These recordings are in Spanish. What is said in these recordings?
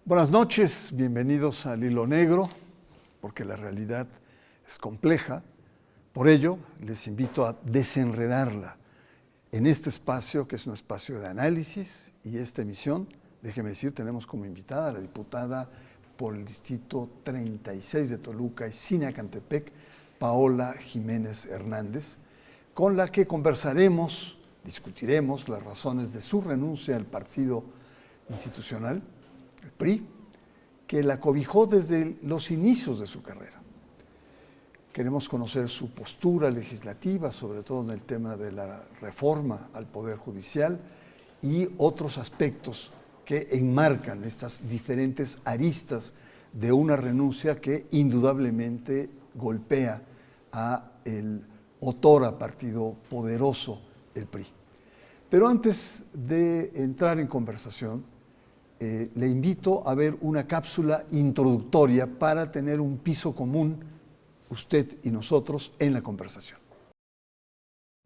Buenas noches, bienvenidos al Hilo Negro, porque la realidad es compleja. Por ello, les invito a desenredarla en este espacio, que es un espacio de análisis, y esta emisión, déjeme decir, tenemos como invitada a la diputada por el Distrito 36 de Toluca y Sinacantepec, Paola Jiménez Hernández, con la que conversaremos, discutiremos las razones de su renuncia al partido institucional, el PRI, que la cobijó desde los inicios de su carrera. Queremos conocer su postura legislativa, sobre todo en el tema de la reforma al Poder Judicial y otros aspectos que enmarcan estas diferentes aristas de una renuncia que indudablemente golpea a el otrora partido poderoso, el PRI. Pero antes de entrar en conversación, le invito a ver una cápsula introductoria para tener un piso común, usted y nosotros, en la conversación.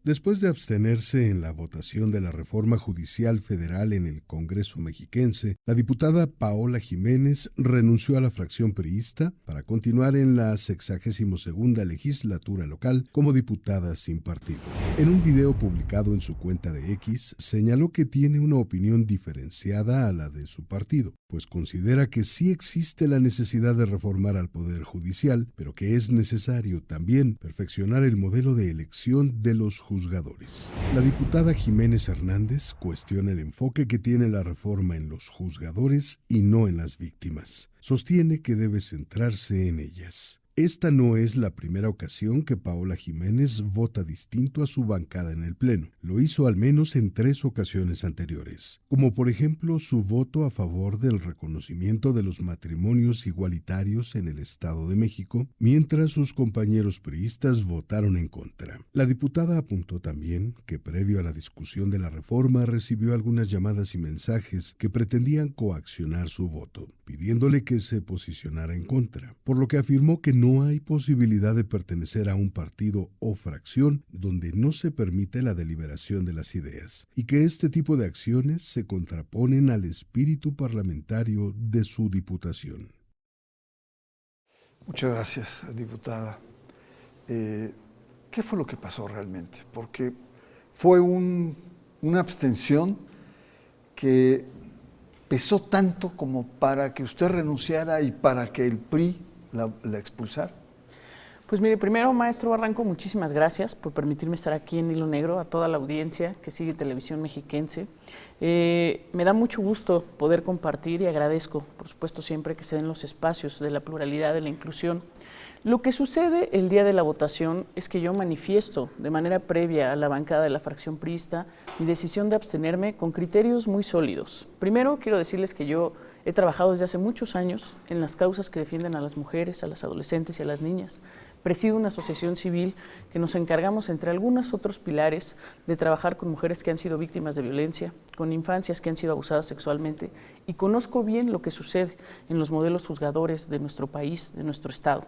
Después de abstenerse en la votación de la reforma judicial federal en el Congreso mexiquense, la diputada Paola Jiménez renunció a la fracción priista para continuar en la 62ª legislatura local como diputada sin partido. En un video publicado en su cuenta de X, señaló que tiene una opinión diferenciada a la de su partido, pues considera que sí existe la necesidad de reformar al Poder Judicial, pero que es necesario también perfeccionar el modelo de elección de los juzgadores. La diputada Jiménez Hernández cuestiona el enfoque que tiene la reforma en los juzgadores y no en las víctimas. Sostiene que debe centrarse en ellas. Esta no es la primera ocasión que Paola Jiménez vota distinto a su bancada en el Pleno. Lo hizo al menos en 3 ocasiones anteriores, como por ejemplo su voto a favor del reconocimiento de los matrimonios igualitarios en el Estado de México, mientras sus compañeros priistas votaron en contra. La diputada apuntó también que previo a la discusión de la reforma recibió algunas llamadas y mensajes que pretendían coaccionar su voto, pidiéndole que se posicionara en contra, por lo que afirmó que no hay posibilidad de pertenecer a un partido o fracción donde no se permite la deliberación de las ideas, y que este tipo de acciones se contraponen al espíritu parlamentario de su diputación. Muchas gracias, diputada. ¿Qué fue lo que pasó realmente? Porque fue una abstención que pesó tanto como para que usted renunciara y para que el PRI la expulsar. Pues mire, primero, maestro Barranco, muchísimas gracias por permitirme estar aquí en Hilo Negro, a toda la audiencia que sigue Televisión Mexiquense. Me da mucho gusto poder compartir y agradezco, por supuesto, siempre que se den los espacios de la pluralidad, de la inclusión. Lo que sucede el día de la votación es que yo manifiesto de manera previa a la bancada de la fracción priista mi decisión de abstenerme con criterios muy sólidos. Primero, quiero decirles que yo he trabajado desde hace muchos años en las causas que defienden a las mujeres, a las adolescentes y a las niñas. Presido una asociación civil que nos encargamos, entre algunos otros pilares, de trabajar con mujeres que han sido víctimas de violencia, con infancias que han sido abusadas sexualmente, y conozco bien lo que sucede en los modelos juzgadores de nuestro país, de nuestro Estado.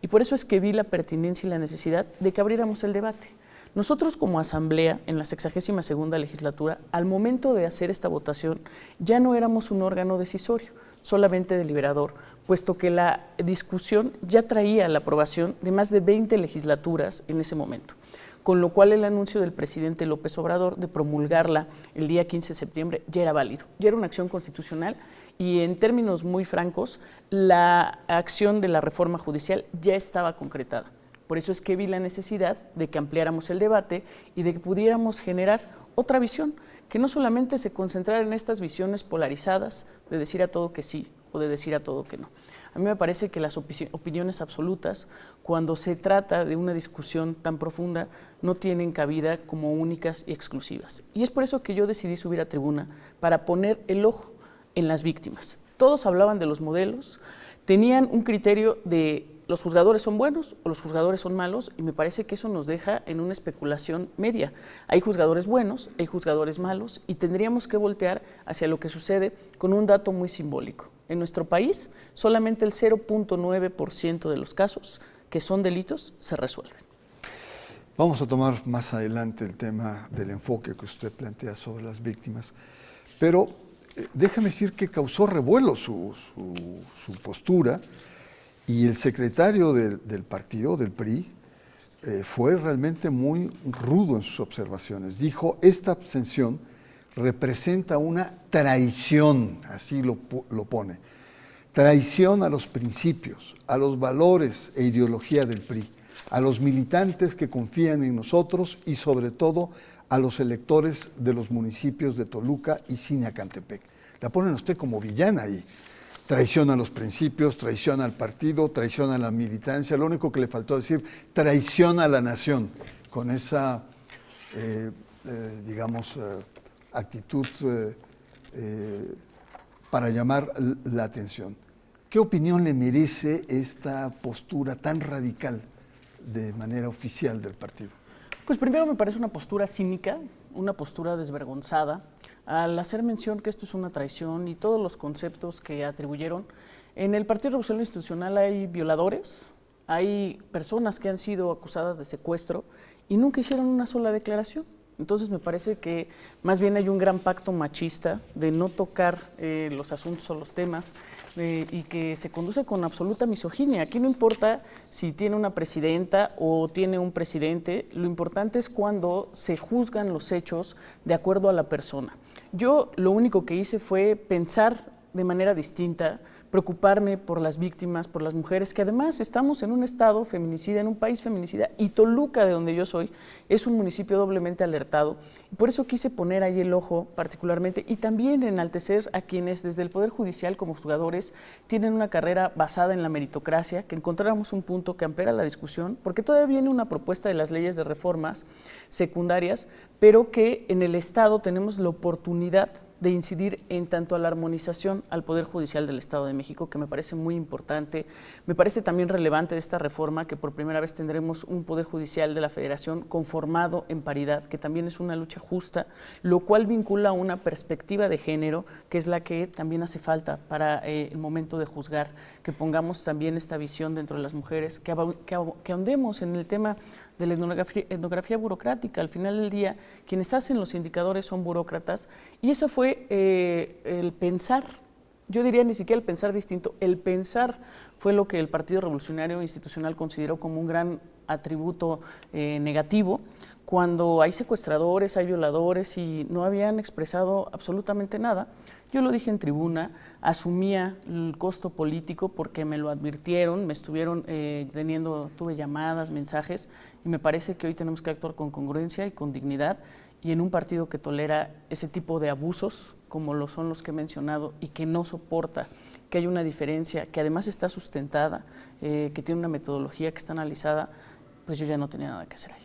Y por eso es que vi la pertinencia y la necesidad de que abriéramos el debate. Nosotros como Asamblea, en la 62ª legislatura, al momento de hacer esta votación, ya no éramos un órgano decisorio, solamente deliberador, puesto que la discusión ya traía la aprobación de más de 20 legislaturas en ese momento, con lo cual el anuncio del presidente López Obrador de promulgarla el día 15 de septiembre ya era válido, ya era una acción constitucional y en términos muy francos, la acción de la reforma judicial ya estaba concretada. Por eso es que vi la necesidad de que ampliáramos el debate y de que pudiéramos generar otra visión, que no solamente se concentrara en estas visiones polarizadas de decir a todo que sí o de decir a todo que no. A mí me parece que las opiniones absolutas, cuando se trata de una discusión tan profunda, no tienen cabida como únicas y exclusivas. Y es por eso que yo decidí subir a tribuna, para poner el ojo en las víctimas. Todos hablaban de los modelos, tenían un criterio de los juzgadores son buenos o los juzgadores son malos, y me parece que eso nos deja en una especulación media. Hay juzgadores buenos, hay juzgadores malos, y tendríamos que voltear hacia lo que sucede con un dato muy simbólico. En nuestro país, solamente el 0.9% de los casos que son delitos se resuelven. Vamos a tomar más adelante el tema del enfoque que usted plantea sobre las víctimas, pero déjame decir que causó revuelo su postura, y el secretario del partido, del PRI, fue realmente muy rudo en sus observaciones. Dijo, esta abstención representa una traición, así lo pone, traición a los principios, a los valores e ideología del PRI, a los militantes que confían en nosotros y sobre todo a los electores de los municipios de Toluca y Sinacantepec. La ponen usted como villana ahí. Traición a los principios, traición al partido, traición a la militancia. Lo único que le faltó decir, traición a la nación, con esa, actitud para llamar la atención. ¿Qué opinión le merece esta postura tan radical de manera oficial del partido? Pues primero me parece una postura cínica, una postura desvergonzada, al hacer mención que esto es una traición y todos los conceptos que atribuyeron. En el Partido Revolucionario Institucional hay violadores, hay personas que han sido acusadas de secuestro y nunca hicieron una sola declaración. Entonces me parece que más bien hay un gran pacto machista de no tocar los asuntos o los temas y que se conduce con absoluta misoginia. Aquí no importa si tiene una presidenta o tiene un presidente, lo importante es cuando se juzgan los hechos de acuerdo a la persona. Yo lo único que hice fue pensar de manera distinta, preocuparme por las víctimas, por las mujeres, que además estamos en un estado feminicida, en un país feminicida, y Toluca, de donde yo soy, es un municipio doblemente alertado. Y por eso quise poner ahí el ojo particularmente y también enaltecer a quienes desde el Poder Judicial como juzgadores tienen una carrera basada en la meritocracia, que encontráramos un punto que ampliara la discusión, porque todavía viene una propuesta de las leyes de reformas secundarias, pero que en el Estado tenemos la oportunidad de incidir en tanto a la armonización al Poder Judicial del Estado de México, que me parece muy importante. Me parece también relevante esta reforma que por primera vez tendremos un Poder Judicial de la Federación conformado en paridad, que también es una lucha justa, lo cual vincula una perspectiva de género, que es la que también hace falta para el momento de juzgar, que pongamos también esta visión dentro de las mujeres, que ahondemos en el tema de la etnografía burocrática. Al final del día, quienes hacen los indicadores son burócratas, y eso fue el pensar, yo diría ni siquiera el pensar distinto, el pensar fue lo que el Partido Revolucionario Institucional consideró como un gran atributo negativo, cuando hay secuestradores, hay violadores y no habían expresado absolutamente nada. Yo lo dije en tribuna, asumía el costo político porque me lo advirtieron, me estuvieron tuve llamadas, mensajes, y me parece que hoy tenemos que actuar con congruencia y con dignidad, y en un partido que tolera ese tipo de abusos, como lo son los que he mencionado, y que no soporta que haya una diferencia, que además está sustentada, que tiene una metodología que está analizada, pues yo ya no tenía nada que hacer ahí.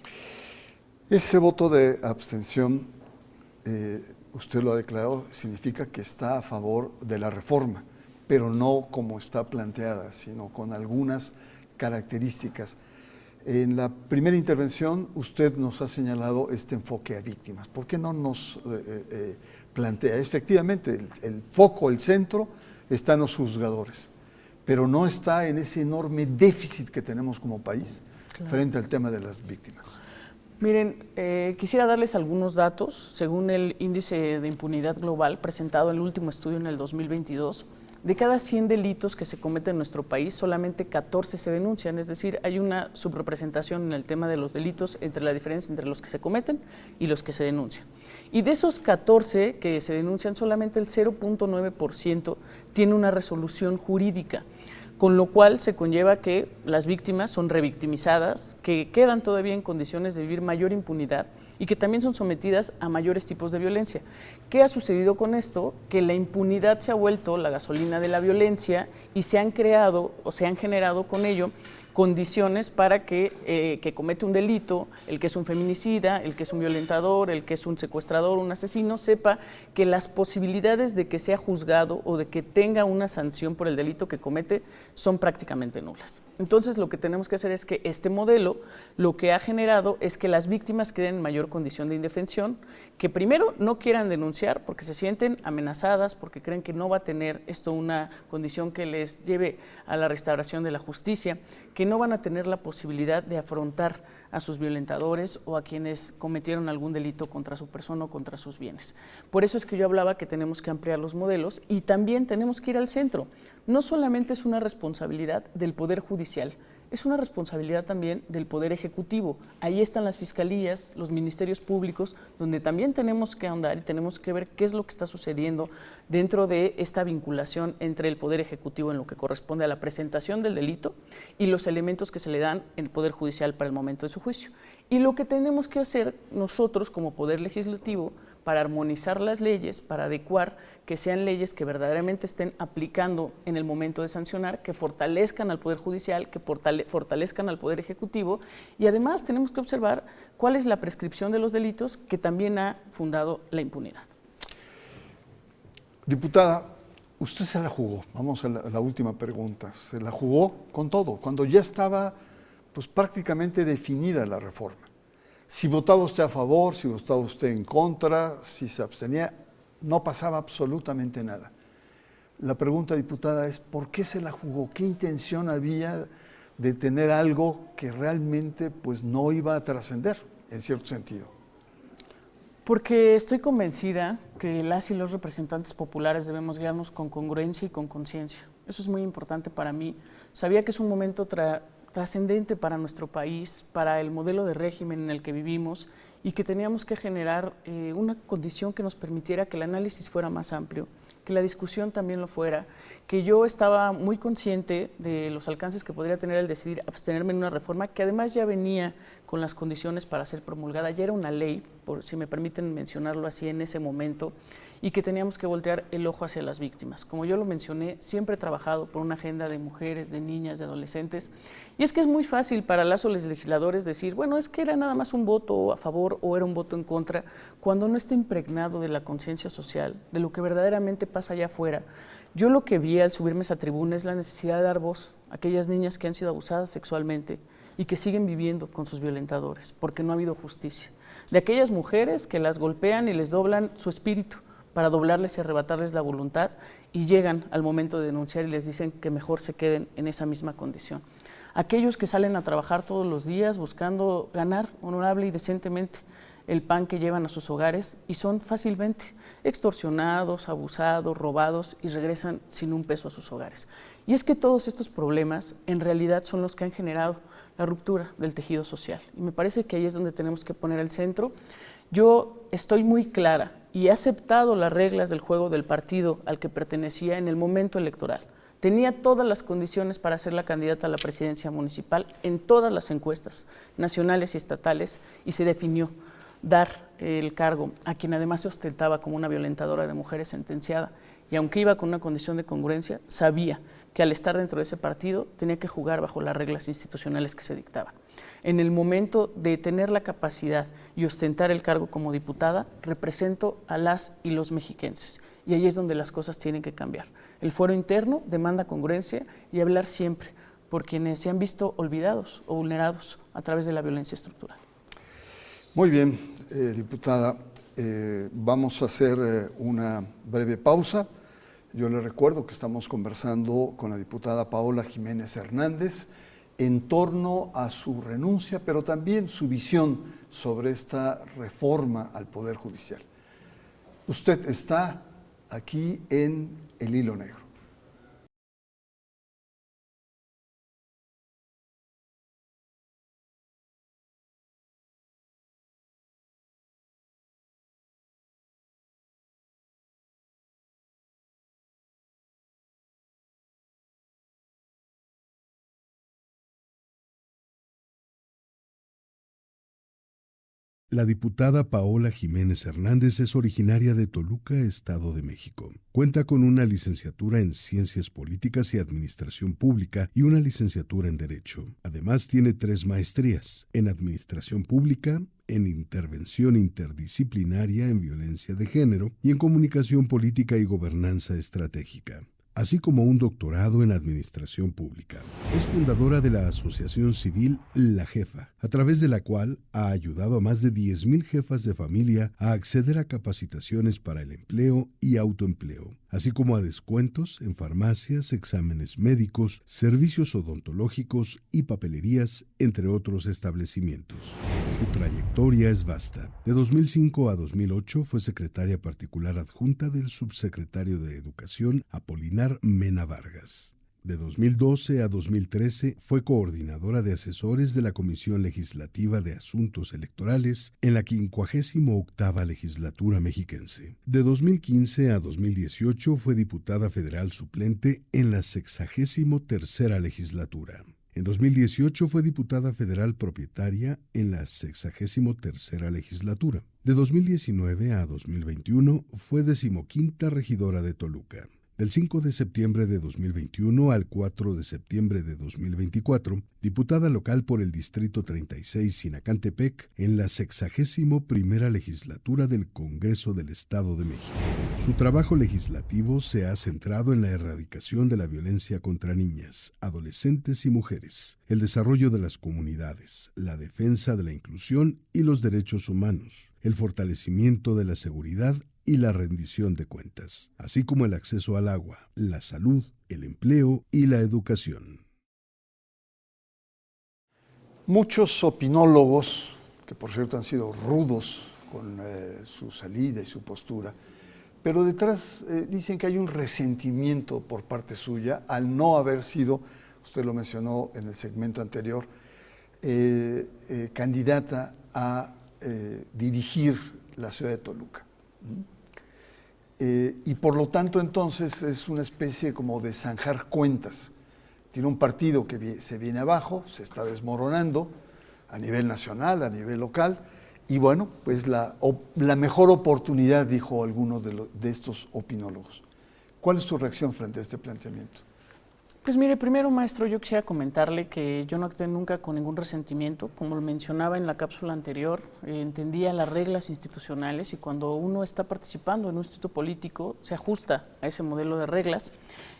Ese voto de abstención, usted lo ha declarado, significa que está a favor de la reforma, pero no como está planteada, sino con algunas características. En la primera intervención usted nos ha señalado este enfoque a víctimas. ¿Por qué no nos plantea? Efectivamente, el foco, el centro, está en los juzgadores, pero no está en ese enorme déficit que tenemos como país frente al tema de las víctimas. Miren, quisiera darles algunos datos. Según el índice de impunidad global presentado en el último estudio en el 2022, de cada 100 delitos que se cometen en nuestro país, solamente 14 se denuncian, es decir, hay una subrepresentación en el tema de los delitos entre la diferencia entre los que se cometen y los que se denuncian. Y de esos 14 que se denuncian, solamente el 0.9% tiene una resolución jurídica, con lo cual se conlleva que las víctimas son revictimizadas, que quedan todavía en condiciones de vivir mayor impunidad y que también son sometidas a mayores tipos de violencia. ¿Qué ha sucedido con esto? Que la impunidad se ha vuelto la gasolina de la violencia y se han creado o se han generado con ello condiciones para que comete un delito, el que es un feminicida, el que es un violentador, el que es un secuestrador, un asesino, sepa que las posibilidades de que sea juzgado o de que tenga una sanción por el delito que comete son prácticamente nulas. Entonces, lo que tenemos que hacer es que este modelo lo que ha generado es que las víctimas queden en mayor condición de indefensión, que primero no quieran denunciar porque se sienten amenazadas, porque creen que no va a tener esto una condición que les lleve a la restauración de la justicia, que que no van a tener la posibilidad de afrontar a sus violentadores o a quienes cometieron algún delito contra su persona o contra sus bienes. Por eso es que yo hablaba que tenemos que ampliar los modelos y también tenemos que ir al centro. No solamente es una responsabilidad del Poder Judicial, es una responsabilidad también del Poder Ejecutivo. Ahí están las fiscalías, los ministerios públicos, donde también tenemos que ahondar y tenemos que ver qué es lo que está sucediendo dentro de esta vinculación entre el Poder Ejecutivo en lo que corresponde a la presentación del delito y los elementos que se le dan al Poder Judicial para el momento de su juicio. Y lo que tenemos que hacer nosotros como Poder Legislativo para armonizar las leyes, para adecuar que sean leyes que verdaderamente estén aplicando en el momento de sancionar, que fortalezcan al Poder Judicial, que fortalezcan al Poder Ejecutivo, y además tenemos que observar cuál es la prescripción de los delitos que también ha fundado la impunidad. Diputada, usted se la jugó, vamos a la última pregunta, se la jugó con todo, cuando ya estaba pues prácticamente definida la reforma. Si votaba usted a favor, si votaba usted en contra, si se abstenía, no pasaba absolutamente nada. La pregunta, diputada, es ¿por qué se la jugó? ¿Qué intención había de tener algo que realmente pues, no iba a trascender, en cierto sentido? Porque estoy convencida que las y los representantes populares debemos guiarnos con congruencia y con conciencia. Eso es muy importante para mí. Sabía que es un momento trascendente para nuestro país, para el modelo de régimen en el que vivimos y que teníamos que generar una condición que nos permitiera que el análisis fuera más amplio, que la discusión también lo fuera, que yo estaba muy consciente de los alcances que podría tener el decidir abstenerme en una reforma que además ya venía con las condiciones para ser promulgada, ya era una ley, por si me permiten mencionarlo así en ese momento, y que teníamos que voltear el ojo hacia las víctimas. Como yo lo mencioné, siempre he trabajado por una agenda de mujeres, de niñas, de adolescentes, y es que es muy fácil para los legisladores decir, bueno, es que era nada más un voto a favor o era un voto en contra, cuando no está impregnado de la conciencia social, de lo que verdaderamente pasa allá afuera. Yo lo que vi al subirme a esa tribuna es la necesidad de dar voz a aquellas niñas que han sido abusadas sexualmente y que siguen viviendo con sus violentadores, porque no ha habido justicia. De aquellas mujeres que las golpean y les doblan su espíritu para doblarles y arrebatarles la voluntad y llegan al momento de denunciar y les dicen que mejor se queden en esa misma condición. Aquellos que salen a trabajar todos los días buscando ganar honorable y decentemente el pan que llevan a sus hogares y son fácilmente extorsionados, abusados, robados y regresan sin un peso a sus hogares. Y es que todos estos problemas en realidad son los que han generado la ruptura del tejido social. Y me parece que ahí es donde tenemos que poner el centro. Yo estoy muy clara y he aceptado las reglas del juego del partido al que pertenecía en el momento electoral. Tenía todas las condiciones para ser la candidata a la presidencia municipal en todas las encuestas nacionales y estatales y se definió dar el cargo a quien además se ostentaba como una violentadora de mujeres sentenciada y aunque iba con una condición de congruencia, sabía que al estar dentro de ese partido tenía que jugar bajo las reglas institucionales que se dictaban. En el momento de tener la capacidad y ostentar el cargo como diputada, represento a las y los mexiquenses y ahí es donde las cosas tienen que cambiar. El fuero interno demanda congruencia y hablar siempre por quienes se han visto olvidados o vulnerados a través de la violencia estructural. Muy bien, diputada, vamos a hacer una breve pausa. Yo le recuerdo que estamos conversando con la diputada Paola Jiménez Hernández en torno a su renuncia, pero también su visión sobre esta reforma al Poder Judicial. Usted está aquí en El Hilo Negro. La diputada Paola Jiménez Hernández es originaria de Toluca, Estado de México. Cuenta con una licenciatura en Ciencias Políticas y Administración Pública y una licenciatura en Derecho. Además, tiene 3 maestrías en Administración Pública, en Intervención Interdisciplinaria en Violencia de Género y en Comunicación Política y Gobernanza Estratégica. así como un doctorado en Administración Pública. Es fundadora de la asociación civil La Jefa, a través de la cual ha ayudado a más de 10,000 jefas de familia a acceder a capacitaciones para el empleo y autoempleo, así como a descuentos en farmacias, exámenes médicos, servicios odontológicos y papelerías, entre otros establecimientos. Su trayectoria es vasta. De 2005 a 2008 fue secretaria particular adjunta del subsecretario de Educación Apolinar Mena Vargas. De 2012 a 2013 fue coordinadora de asesores de la Comisión Legislativa de Asuntos Electorales en la 58ª legislatura mexiquense. De 2015 a 2018 fue diputada federal suplente en la 63ª legislatura. En 2018 fue diputada federal propietaria en la 63ª legislatura. De 2019 a 2021 fue 15ª regidora de Toluca. Del 5 de septiembre de 2021 al 4 de septiembre de 2024, diputada local por el Distrito 36 Sinacantepec en la 61ª legislatura del Congreso del Estado de México. Su trabajo legislativo se ha centrado en la erradicación de la violencia contra niñas, adolescentes y mujeres, el desarrollo de las comunidades, la defensa de la inclusión y los derechos humanos, el fortalecimiento de la seguridad y la rendición de cuentas, así como el acceso al agua, la salud, el empleo y la educación. Muchos opinólogos, que por cierto han sido rudos con su salida y su postura, pero detrás dicen que hay un resentimiento por parte suya al no haber sido, usted lo mencionó en el segmento anterior, candidata a dirigir la ciudad de Toluca. Y por lo tanto entonces es una especie como de zanjar cuentas. Tiene un partido que se viene abajo, se está desmoronando a nivel nacional, a nivel local, y bueno, pues la mejor oportunidad, dijo alguno de estos opinólogos. ¿Cuál es su reacción frente a este planteamiento? Pues mire, primero, maestro, yo quisiera comentarle que yo no actué nunca con ningún resentimiento. Como lo mencionaba en la cápsula anterior, entendía las reglas institucionales y cuando uno está participando en un instituto político se ajusta a ese modelo de reglas.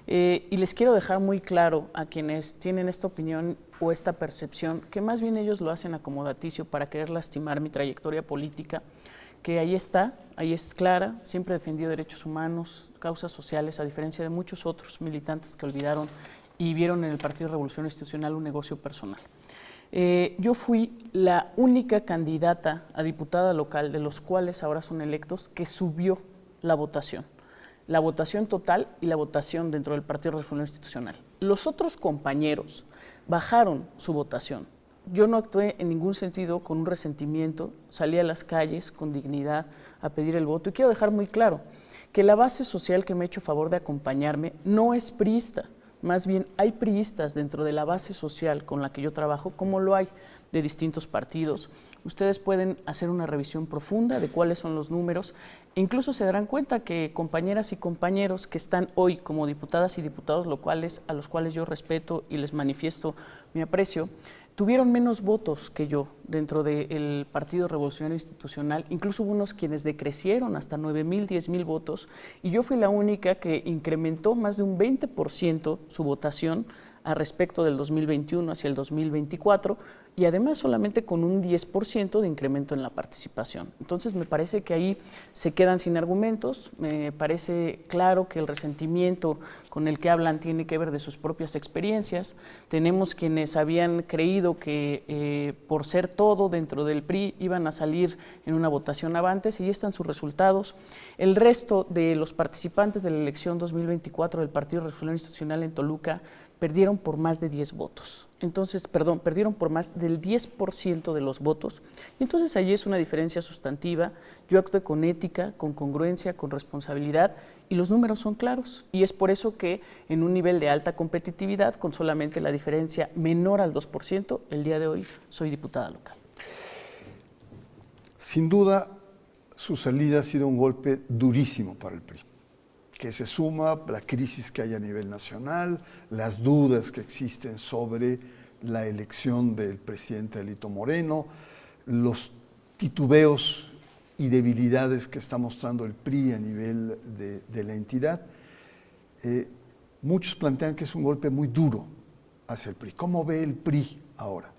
Y les quiero dejar muy claro a quienes tienen esta opinión o esta percepción, que más bien ellos lo hacen acomodaticio para querer lastimar mi trayectoria política, que ahí está, ahí es clara, siempre he defendido derechos humanos, causas sociales, a diferencia de muchos otros militantes que olvidaron y vieron en el Partido Revolución Institucional un negocio personal. Yo fui la única candidata a diputada local, de los cuales ahora son electos, que subió la votación total y la votación dentro del Partido Revolución Institucional. Los otros compañeros bajaron su votación. Yo no actué en ningún sentido con un resentimiento, salí a las calles con dignidad a pedir el voto y quiero dejar muy claro que la base social que me ha hecho favor de acompañarme no es priista, más bien hay priistas dentro de la base social con la que yo trabajo, como lo hay de distintos partidos. Ustedes pueden hacer una revisión profunda de cuáles son los números, e incluso se darán cuenta que compañeras y compañeros que están hoy como diputadas y diputados locales, a los cuales yo respeto y les manifiesto mi aprecio, tuvieron menos votos que yo dentro del Partido Revolucionario Institucional. Incluso hubo unos quienes decrecieron hasta 9,000, 10,000 votos, y yo fui la única que incrementó más de un 20% su votación a respecto del 2021 hacia el 2024, y además solamente con un 10% de incremento en la participación. Entonces me parece que ahí se quedan sin argumentos, me parece claro que el resentimiento con el que hablan tiene que ver de sus propias experiencias. Tenemos quienes habían creído que por ser todo dentro del PRI iban a salir en una votación avantes, y ahí están sus resultados. El resto de los participantes de la elección 2024 del Partido Revolucionario Institucional en Toluca perdieron por más de 10 votos. Entonces, perdieron por más del 10% de los votos. Y entonces allí es una diferencia sustantiva. Yo actué con ética, con congruencia, con responsabilidad, y los números son claros. Y es por eso que en un nivel de alta competitividad, con solamente la diferencia menor al 2%, el día de hoy soy diputada local. Sin duda, su salida ha sido un golpe durísimo para el PRI, que se suma la crisis que hay a nivel nacional, las dudas que existen sobre la elección del presidente Alito Moreno, los titubeos y debilidades que está mostrando el PRI a nivel de la entidad. muchos plantean que es un golpe muy duro hacia el PRI. ¿Cómo ve el PRI ahora?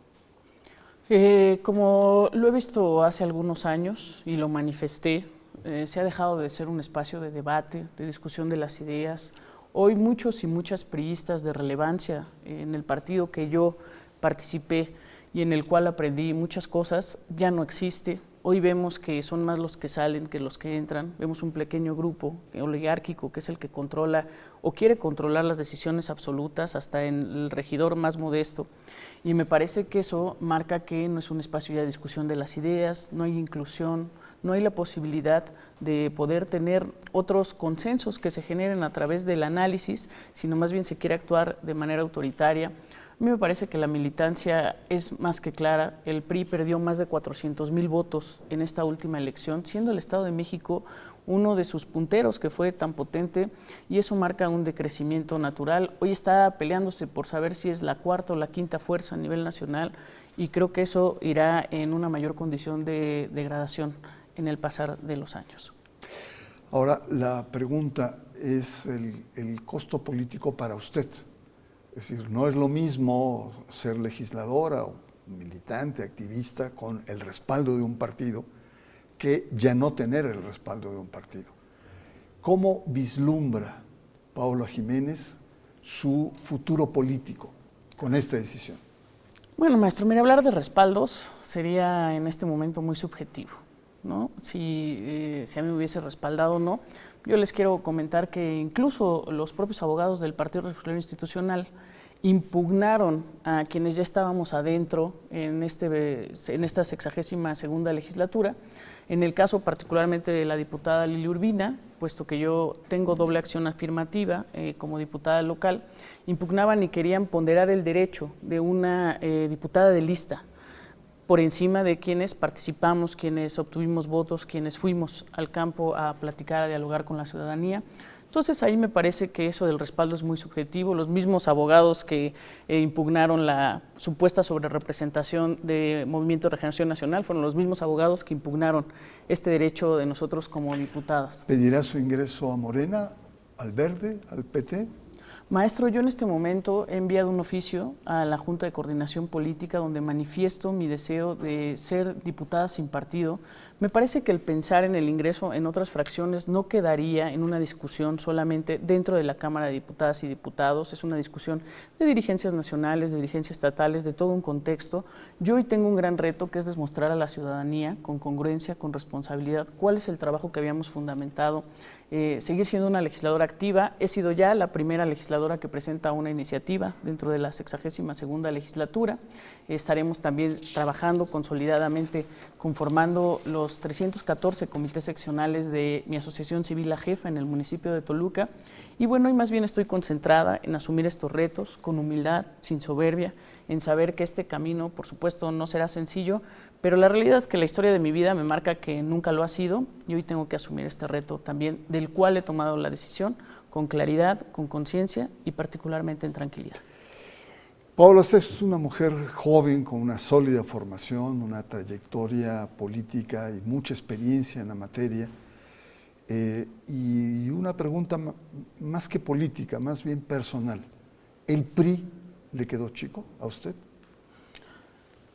Como lo he visto hace algunos años y lo manifesté, se ha dejado de ser un espacio de debate, de discusión de las ideas. Hoy muchos y muchas priistas de relevancia en el partido que yo participé y en el cual aprendí muchas cosas, ya no existe. Hoy vemos que son más los que salen que los que entran. Vemos un pequeño grupo oligárquico que es el que controla o quiere controlar las decisiones absolutas hasta en el regidor más modesto. Y me parece que eso marca que no es un espacio ya de discusión de las ideas, no hay inclusión, no hay la posibilidad de poder tener otros consensos que se generen a través del análisis, sino más bien se quiere actuar de manera autoritaria. A mí me parece que la militancia es más que clara. El PRI perdió más de 400,000 votos en esta última elección, siendo el Estado de México uno de sus punteros que fue tan potente, y eso marca un decrecimiento natural. Hoy está peleándose por saber si es la cuarta o la quinta fuerza a nivel nacional, y creo que eso irá en una mayor condición de degradación en el pasar de los años. Ahora, la pregunta es el costo político para usted. Es decir, no es lo mismo ser legisladora o militante, activista, con el respaldo de un partido, que ya no tener el respaldo de un partido. ¿Cómo vislumbra Paola Jiménez su futuro político con esta decisión? Bueno, maestro, mira, hablar de respaldos sería en este momento muy subjetivo, ¿no? Si a mí me hubiese respaldado o no. Yo les quiero comentar que incluso los propios abogados del Partido Revolucionario Institucional impugnaron a quienes ya estábamos adentro en esta 62ª legislatura, en el caso particularmente de la diputada Lili Urbina, puesto que yo tengo doble acción afirmativa como diputada local, impugnaban y querían ponderar el derecho de una diputada de lista por encima de quienes participamos, quienes obtuvimos votos, quienes fuimos al campo a platicar, a dialogar con la ciudadanía. Entonces ahí me parece que eso del respaldo es muy subjetivo. Los mismos abogados que impugnaron la supuesta sobrerepresentación de Movimiento de Regeneración Nacional fueron los mismos abogados que impugnaron este derecho de nosotros como diputadas. ¿Pedirá su ingreso a Morena, al Verde, al PT? Maestro, yo en este momento he enviado un oficio a la Junta de Coordinación Política donde manifiesto mi deseo de ser diputada sin partido. Me parece que el pensar en el ingreso en otras fracciones no quedaría en una discusión solamente dentro de la Cámara de Diputadas y Diputados. Es una discusión de dirigencias nacionales, de dirigencias estatales, de todo un contexto. Yo hoy tengo un gran reto que es demostrar a la ciudadanía con congruencia, con responsabilidad, cuál es el trabajo que habíamos fundamentado. Seguir siendo una legisladora activa. He sido ya la primera legisladora que presenta una iniciativa dentro de la 62ª legislatura. Estaremos también trabajando consolidadamente, conformando los 314 comités seccionales de mi asociación civil La Jefa en el municipio de Toluca. Y bueno, hoy más bien estoy concentrada en asumir estos retos con humildad, sin soberbia, en saber que este camino, por supuesto, no será sencillo, pero la realidad es que la historia de mi vida me marca que nunca lo ha sido, y hoy tengo que asumir este reto también, del cual he tomado la decisión con claridad, con conciencia y particularmente en tranquilidad. Paola, usted es una mujer joven con una sólida formación, una trayectoria política y mucha experiencia en la materia. Y una pregunta más que política, más bien personal. ¿El PRI le quedó chico a usted?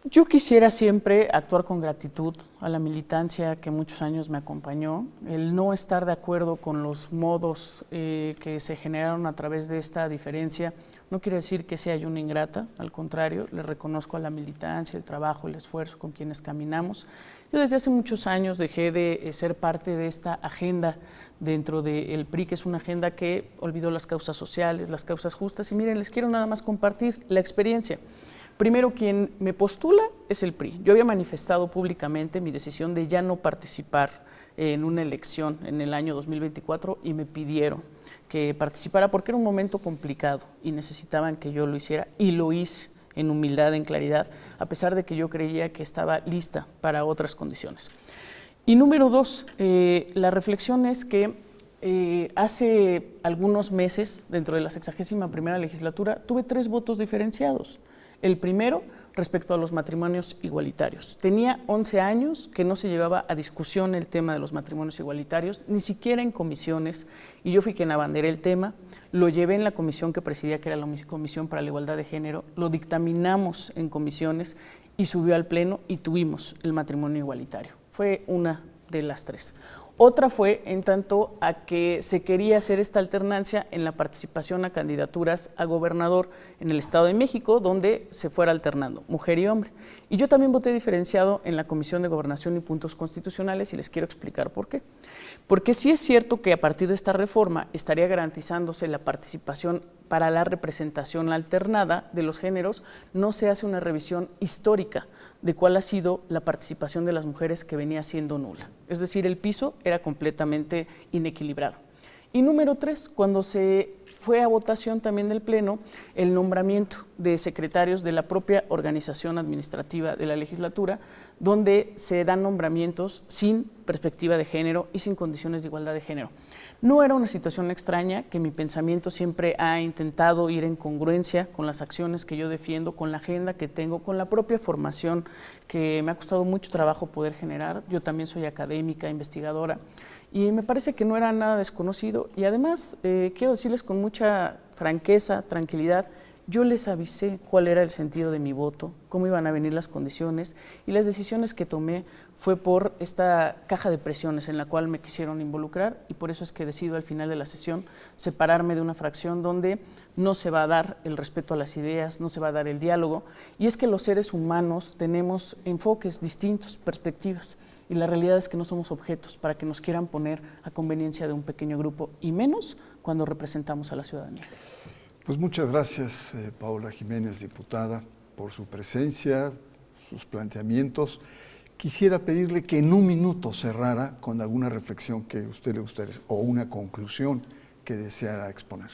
Yo quisiera siempre actuar con gratitud a la militancia que muchos años me acompañó. El no estar de acuerdo con los modos que se generaron a través de esta diferencia no quiere decir que sea yo una ingrata, al contrario, le reconozco a la militancia, el trabajo, el esfuerzo con quienes caminamos. Yo desde hace muchos años dejé de ser parte de esta agenda dentro del PRI, que es una agenda que olvidó las causas sociales, las causas justas, y miren, les quiero nada más compartir la experiencia. Primero, quien me postula es el PRI. Yo había manifestado públicamente mi decisión de ya no participar en una elección en el año 2024 y me pidieron que participara porque era un momento complicado y necesitaban que yo lo hiciera, y lo hice en humildad, en claridad, a pesar de que yo creía que estaba lista para otras condiciones. Y número dos, la reflexión es que hace algunos meses, dentro de la 61ª legislatura, tuve 3 votos diferenciados. El primero respecto a los matrimonios igualitarios. Tenía 11 años que no se llevaba a discusión el tema de los matrimonios igualitarios, ni siquiera en comisiones, y yo fui quien abanderé el tema, lo llevé en la comisión que presidía, que era la Comisión para la Igualdad de Género, lo dictaminamos en comisiones y subió al Pleno y tuvimos el matrimonio igualitario. Fue una de las tres. Otra fue en tanto a que se quería hacer esta alternancia en la participación a candidaturas a gobernador en el Estado de México, donde se fuera alternando mujer y hombre. Y yo también voté diferenciado en la Comisión de Gobernación y Puntos Constitucionales y les quiero explicar por qué. Porque sí es cierto que a partir de esta reforma estaría garantizándose la participación para la representación alternada de los géneros, no se hace una revisión histórica de cuál ha sido la participación de las mujeres que venía siendo nula. Es decir, el piso era completamente inequilibrado. Y número 3, cuando se fue a votación también del Pleno, el nombramiento de secretarios de la propia organización administrativa de la legislatura, donde se dan nombramientos sin perspectiva de género y sin condiciones de igualdad de género. No era una situación extraña, que mi pensamiento siempre ha intentado ir en congruencia con las acciones que yo defiendo, con la agenda que tengo, con la propia formación que me ha costado mucho trabajo poder generar. Yo también soy académica, investigadora, y me parece que no era nada desconocido. Y además, quiero decirles con mucha franqueza, tranquilidad, yo les avisé cuál era el sentido de mi voto, cómo iban a venir las condiciones, y las decisiones que tomé fue por esta caja de presiones en la cual me quisieron involucrar, y por eso es que decido al final de la sesión separarme de una fracción donde no se va a dar el respeto a las ideas, no se va a dar el diálogo, y es que los seres humanos tenemos enfoques distintos, perspectivas, y la realidad es que no somos objetos para que nos quieran poner a conveniencia de un pequeño grupo, y menos cuando representamos a la ciudadanía. Pues muchas gracias, Paola Jiménez, diputada, por su presencia, sus planteamientos. Quisiera pedirle que en un minuto cerrara con alguna reflexión que a usted le gustaría, o una conclusión que deseara exponer.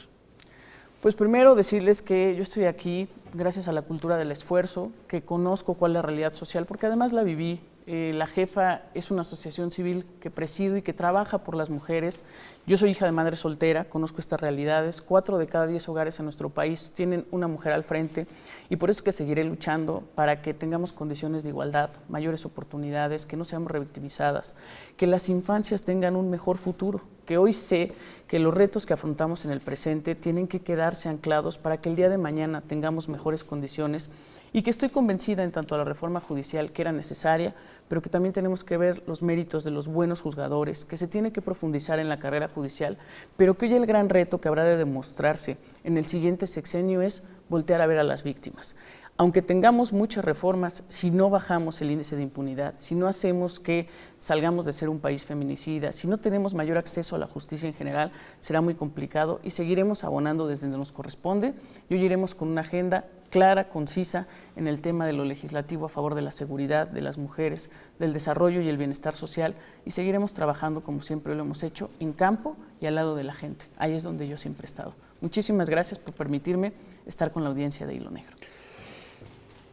Pues primero decirles que yo estoy aquí gracias a la cultura del esfuerzo, que conozco cuál es la realidad social, porque además la viví. La Jefa es una asociación civil que presido y que trabaja por las mujeres. Yo soy hija de madre soltera, conozco estas realidades. 4 de cada 10 hogares en nuestro país tienen una mujer al frente, y por eso es que seguiré luchando para que tengamos condiciones de igualdad, mayores oportunidades, que no seamos revictimizadas, que las infancias tengan un mejor futuro, que hoy sé que los retos que afrontamos en el presente tienen que quedarse anclados para que el día de mañana tengamos mejores condiciones, y que estoy convencida en tanto a la reforma judicial que era necesaria, pero que también tenemos que ver los méritos de los buenos juzgadores, que se tiene que profundizar en la carrera judicial, pero que hoy el gran reto que habrá de demostrarse en el siguiente sexenio es voltear a ver a las víctimas. Aunque tengamos muchas reformas, si no bajamos el índice de impunidad, si no hacemos que salgamos de ser un país feminicida, si no tenemos mayor acceso a la justicia en general, será muy complicado, y seguiremos abonando desde donde nos corresponde, y hoy iremos con una agenda clara, concisa, en el tema de lo legislativo a favor de la seguridad de las mujeres, del desarrollo y el bienestar social, y seguiremos trabajando como siempre lo hemos hecho, en campo y al lado de la gente. Ahí es donde yo siempre he estado. Muchísimas gracias por permitirme estar con la audiencia de Hilo Negro.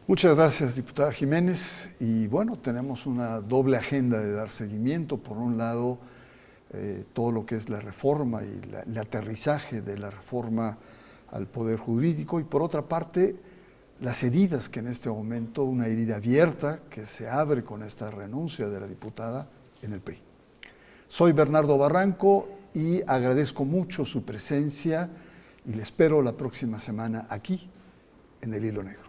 Muchas gracias, diputada Jiménez. Y bueno, tenemos una doble agenda de dar seguimiento. Por un lado, todo lo que es la reforma y el aterrizaje de la reforma al Poder Jurídico, y por otra parte, las heridas que en este momento, una herida abierta que se abre con esta renuncia de la diputada en el PRI. Soy Bernardo Barranco y agradezco mucho su presencia y le espero la próxima semana aquí en el Hilo Negro.